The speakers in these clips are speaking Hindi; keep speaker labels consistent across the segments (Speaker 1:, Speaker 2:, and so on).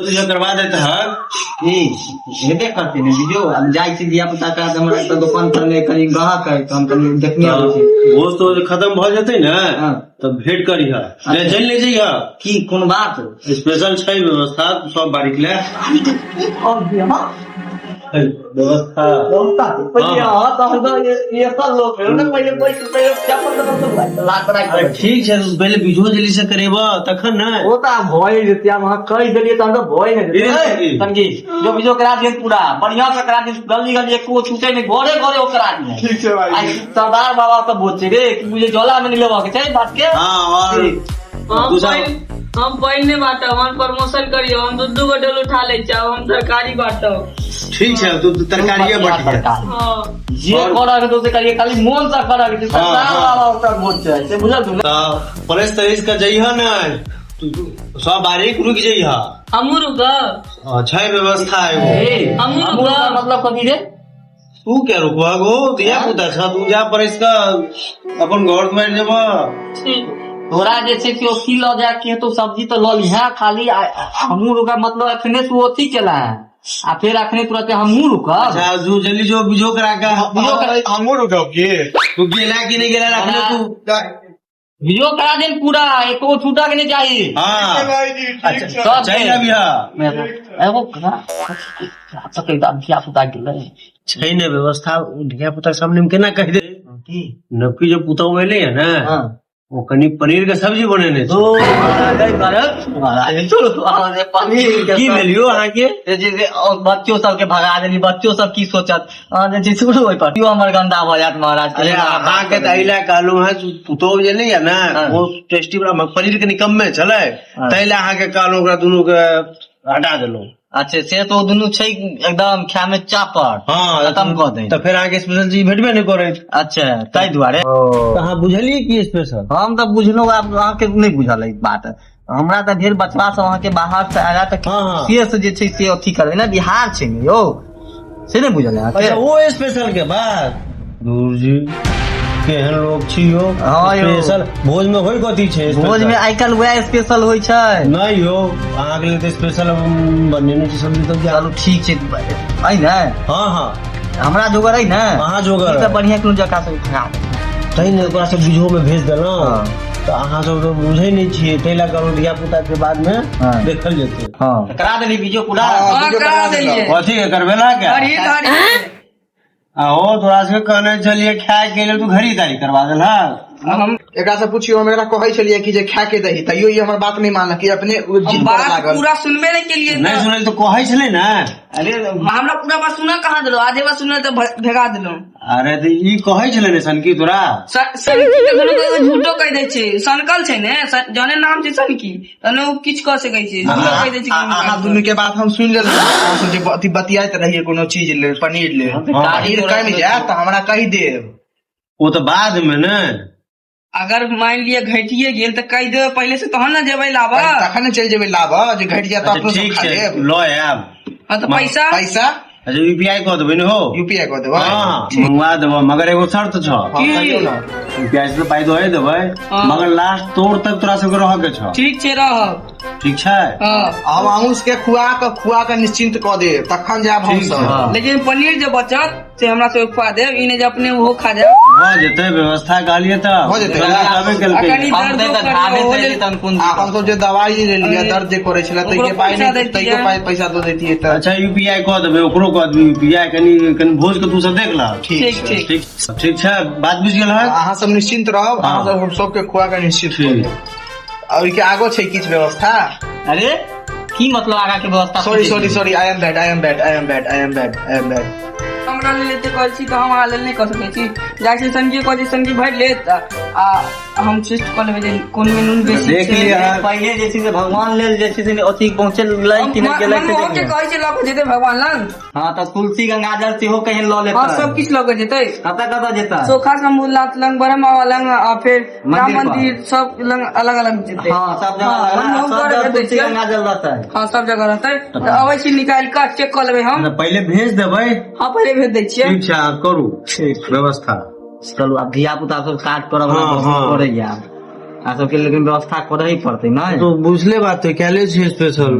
Speaker 1: तुझे करवा देता है
Speaker 2: हेबे करते ने वीडियो हम जाई छी दिया पुता का हमरा एक दुकान पर ले कहीं ग्राहक है तो हम कहीं देखने आबै छी
Speaker 1: वो तो खत्म भ जते ना तो भेंट करी है ले चल ले जइहा
Speaker 2: की कोन बात
Speaker 1: स्पेशल छै व्यवस्था सब बारीक ले
Speaker 2: और दिया
Speaker 1: व्यवस्था
Speaker 2: पहले हां तो हम ये सब लोग है ना पहले कोई क्या पता लाख
Speaker 1: अरे ठीक है पहले वीडियो जल्दी से करेबा तखन ना
Speaker 2: वो तो भय देते हम कह देलिए तो हम तो भय नहीं समझी जो वीडियो करा दिए पूरा बढ़िया से करा दिए गली गली एक को छूटे नहीं घरे घरे वो करा दिए
Speaker 1: ठीक है भाई
Speaker 2: आई सरदार बाबा तो बोलते रे कि मुझे झोला में नहीं लेवा के चाहिए बात के
Speaker 1: हां और
Speaker 3: हम पहले बाटा हम प्रमोशन करियो हम दूध को डोल उठा ले जाओ हम सरकारी बाटा
Speaker 1: ठीक है तू तरकारियां बट
Speaker 3: हां
Speaker 2: ये करा के तो से करिए खाली मन से करा के सरदार बाबा उतर बोलते है से बुझल तू
Speaker 1: प्रेस तरीस का जइहा ना तू सब बारीक रुक जइहा
Speaker 3: हमू रुका
Speaker 1: अच्छा व्यवस्था है वो
Speaker 3: हमू रुका
Speaker 2: मतलब कभी रे
Speaker 1: तू क्या रुकवा गो दिया पुता था तू जा प्रेस का अपन घर में जब
Speaker 2: तोरा जे छै कि ओथी ल जा के तो सब्जी तो ल लिहा खाली हमू रुका मतलब अखने तू ओथी केला है आ फिर अखने तुरंत हमू रुका
Speaker 1: अच्छा जो जल्दी जो बीजो करा के
Speaker 4: हमू रुका के
Speaker 1: तू गेला कि नहीं गेला रखले तू
Speaker 2: वीडियो करा दे पूरा एको छूटा के नहीं चाहिए
Speaker 1: हां
Speaker 2: अच्छा सब
Speaker 1: चाहिए भी हां
Speaker 2: मैं एगो करा सब के दिया पुता गेले
Speaker 1: छै ने व्यवस्था धिया पुता सामने में केना कह दे
Speaker 2: की
Speaker 1: नबकी जो पुता वेले है ना
Speaker 2: हां
Speaker 1: वो कनी पनीर का सब्जी बनेने
Speaker 2: तो गई भारत महाराज चलो आने पनीर
Speaker 1: की मिलियो अहाँ के
Speaker 2: जे और बच्चों सब के भगा देली बच्चों सब की सोचत जे जे शुरू होई पर क्यों हमर गंदा भ जात महाराज
Speaker 1: अरे अहाँ के तैला कालू है पुतो जे नहीं है ना वो टेस्टी बड़ा पनीर के निकम में चले तैला अहाँ के कालू ओकरा दोनों के हटा देलो
Speaker 2: अच्छा से तो दोनों छै एकदम खाय में चापड़
Speaker 1: हां
Speaker 2: खत्म कर दे
Speaker 1: तो फिर आगे स्पेशल चीज भेटबे नहीं करे
Speaker 2: अच्छा ताई दुआरे
Speaker 1: कहां बुझलिए की स्पेशल
Speaker 2: हम तो बुझलो आप अहाँ के नहीं बुझल है बात हमरा त ढेर बचवा सब वहां के बाहर से आया त से जे छै से अथी करबे ना बिहार छै यो से नहीं बुझल है
Speaker 1: अच्छा वो स्पेशल के बाद दूर जी केहन लोग छियो स्पेशल भोज में होय कथी छै
Speaker 2: भोज में आइकल वह स्पेशल होय छै
Speaker 1: नहीं हो अहाँ के लिए तो स्पेशल बनेने की सब्जी तो
Speaker 2: चलो ठीक छै आई ना
Speaker 1: हां हां
Speaker 2: हमरा जोगर है ना
Speaker 1: अहाँ जोगर
Speaker 2: सब बढ़िया कोनो जगह से उठा
Speaker 1: तै ने ओकरा सब वीडियो में भेज देना तो अहाँ सब तो बुझे नहीं छिए तैला करो दिया पुता के बाद में देखल जेते
Speaker 2: हां करा देली वीडियो पूरा
Speaker 3: करा देलिए
Speaker 1: कथी के करबेला क्या
Speaker 3: खरीदारी
Speaker 1: आओ थोड़ा से कहने चलिए खाए के लिए तू खरीदारी करवा देल
Speaker 4: हम एकरा से पूछियो हम एकरा कहै छलिए कि जे खा के दही तइयो ये हमर बात नहीं मानल कि अपने जिद पर
Speaker 3: बात
Speaker 4: लागल
Speaker 3: पूरा सुनबे नहीं के लिए
Speaker 1: नहीं सुनल तो कहै छले ना
Speaker 2: अरे
Speaker 3: हमरा पूरा बात सुना कहाँ दिलो आधे बात सुना तो भेगा दिलो
Speaker 1: अरे तो ई कहै छले ने सनकी तोरा
Speaker 3: सनकी के दोनों को झूठो कह दे छै सनकल छै ने जने नाम छै सनकी तने उ किछ कह सकै छै झूठो कह दे छै
Speaker 4: अहाँ दुनू के बात हम सुन लेलहुँ अहाँ सब जे अथी बतियाइत रहिए कोनो चीज ले पनीर ले पनीर कम जाए तो हमरा कहि देब
Speaker 1: वो तो बाद में ना
Speaker 3: अगर मान लिया घटिए गेल तो कह दे पहले से तहन ना जेबै लाबा
Speaker 4: तखन चल जेबै लाबा जे घट जाए तो अपनो सब
Speaker 1: ठीक
Speaker 4: खा
Speaker 1: छै
Speaker 4: लेब
Speaker 1: लो आब
Speaker 3: हां तो पैसा
Speaker 4: पैसा
Speaker 1: अच्छा यूपीआई कह देबै ने हो
Speaker 4: यूपीआई कह देबै
Speaker 1: हां मंगवा देबो मगर एगो शर्त छ
Speaker 4: कहियो ना
Speaker 1: यूपीआई से पाई दो देबै मगर लास्ट तोड़ तक तोरा सब रह के छ
Speaker 3: ठीक छै रहब
Speaker 1: ठीक छै
Speaker 4: हम आउंस के खुआ के निश्चिंत क दे तखन जाब हम सब
Speaker 3: लेकिन पनीर जो बचत से हमरा से खुआ देब इने जे अपने वो खा जाए
Speaker 1: हो जेते व्यवस्था गालिए त
Speaker 4: हो जेतै।
Speaker 1: तबे केलकै
Speaker 3: अखनी
Speaker 2: हम दे त खाबे से तन कोन
Speaker 4: हम सब जे दवाई ले लिया दर्द जे करे छला तै के पाई नहीं तै के पाई पैसा दो देतिए त
Speaker 1: अच्छा यूपीआई कह देबै ओकरो कह देबै यूपीआई कनी भोज के तू सब देख ला
Speaker 4: ठीक छै
Speaker 3: ठीक
Speaker 1: ठीक छै बात बुझ गेल है
Speaker 4: अहाँ सब निश्चिंत रहब अहाँ सब हम सबके खुआ के निश्चिंत कर देब और के आगो छै किछ व्यवस्था
Speaker 2: अरे की मतलब आगा के व्यवस्था
Speaker 4: सॉरी आई एम बैड
Speaker 3: हमरा ले लेते कहै छी तो हम अहाँ लेल नहीं कह सकै छी जाइ छै संगी कहै छै संगी भर लेत आ हम शिष्ट कऽ लेबै जे कोन में नून बेसी
Speaker 1: देख लिया
Speaker 2: पहले जे छै से भगवान लेल जे छै से अथी पहुँचे लै कि नहीं गेलै से
Speaker 3: ओके कहै छै लऽ जेतै भगवान लंग
Speaker 2: हां त तुलसी गंगाजल सेहो कहीं ल लेता
Speaker 3: हां सब किछ लऽ जेतै
Speaker 2: कता जेता
Speaker 3: सोखा शंभूनाथ लंग ब्रह्मा लंग आ फिर राम मंदिर सब लंग अलग अलग जेतै
Speaker 2: हां सब जगह तुलसी गंगाजल रहता है
Speaker 3: हां सब जगह रहतै त अबै छी निकाल के चेक कऽ लेबै हम
Speaker 1: पहले भेज देबै
Speaker 3: हां पहले भेज दै छियै
Speaker 1: ठीक छै करू ठीक व्यवस्था
Speaker 2: चलो अब धिया पुता सब काट करब करे यार आ सबके लेकिन व्यवस्था करे ही पड़ते ना।
Speaker 1: तो बुझले बात है कैले छे स्पेशल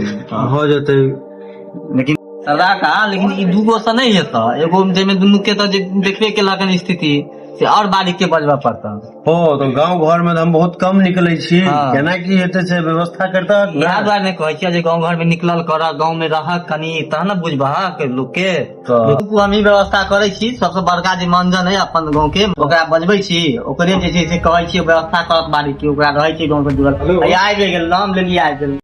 Speaker 1: हो जते
Speaker 2: लेकिन सदा का लेकिन ई दूगो से नहीं हेता, एगो जेमे दुनू के तो जे देखबे केलकन स्थिति से और बारीक के बजबा पड़ता।
Speaker 1: हो तो गांव घर में तो हम बहुत कम निकले छी,
Speaker 2: हाँ।
Speaker 1: केना की हेते से व्यवस्था करता
Speaker 2: इएह दुआरे नहीं कहै छियै जे गाँव घर में निकलल कर, गाँव में रह कनी तहन न बुझबा के लोग के। तो हम ई व्यवस्था करे छी, सबसे बड़का जे मंजन है अपन गाँव के ओकरा बजबै छी, ओकरे जे छै से कहै छी व्यवस्था करत बारी के, ओकरा रहै छै गाँव के जुड़ल। आबि गेल नाम लेलिए आबि गेल।